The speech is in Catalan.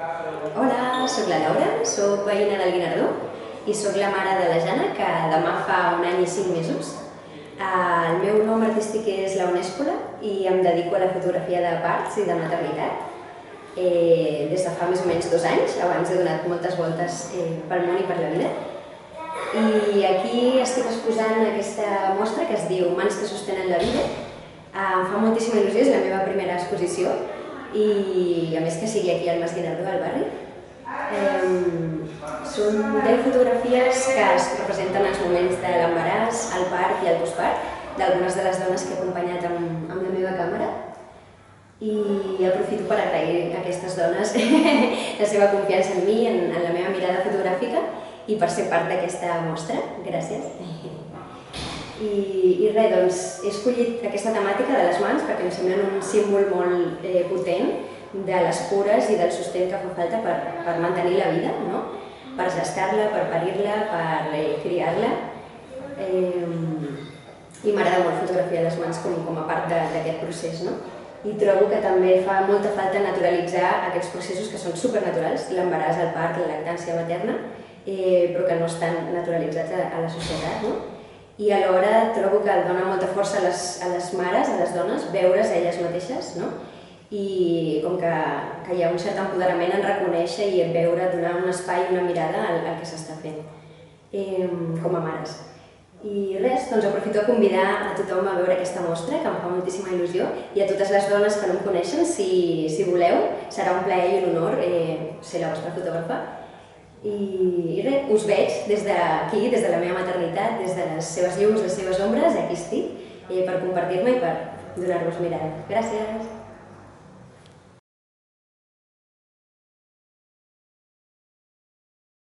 Hola, sóc la Laura, sóc veïna del Guinardó i sóc la mare de la Jana, que demà fa 1 any i 5 mesos. El meu nom artístic és Laura Néscola i em dedico a la fotografia de parts i de maternitat. Des de fa més o menys 2 anys, abans he donat moltes voltes pel món i per la vida. I aquí estic exposant aquesta mostra que es diu Mans que sostenen la vida. Em fa moltíssima il·lusió, és la meva primera exposició i a més que sigui aquí al Mas Guinardó, al barri. Són 10 fotografies que es representen els moments de l'embaràs, el part i el postpart d'algunes de les dones que he acompanyat amb la meva càmera i aprofito per agrair a aquestes dones la seva confiança en mi, en la meva mirada fotogràfica i per ser part d'aquesta mostra. Gràcies. I res, doncs, he escollit aquesta temàtica de les mans perquè em semblen un símbol molt potent de les cures i del sostén que fa falta per mantenir la vida, no? Per gestar-la, per parir-la, per criar-la. I m'agrada molt fotografiar les mans com a part d'aquest procés, no? I trobo que també fa molta falta naturalitzar aquests processos que són supernaturals, l'embaràs, el part, la lactància materna, però que no estan naturalitzats a la societat, no? I alhora trobo que dona molta força a les mares, a les dones, veure's elles mateixes, no? I com que hi ha un cert empoderament en reconèixer i en veure, donar un espai i una mirada al que s'està fent com a mares. I res, doncs aprofito a convidar a tothom a veure aquesta mostra, que em fa moltíssima il·lusió, i a totes les dones que no em coneixen, si voleu, serà un plaer i un honor ser la vostra fotògrafa. I res, us veig des d'aquí, des de la meva maternitat, des de les seves llums, les seves ombres, aquí estic, per compartir-me i per donar-vos mirada. Gràcies!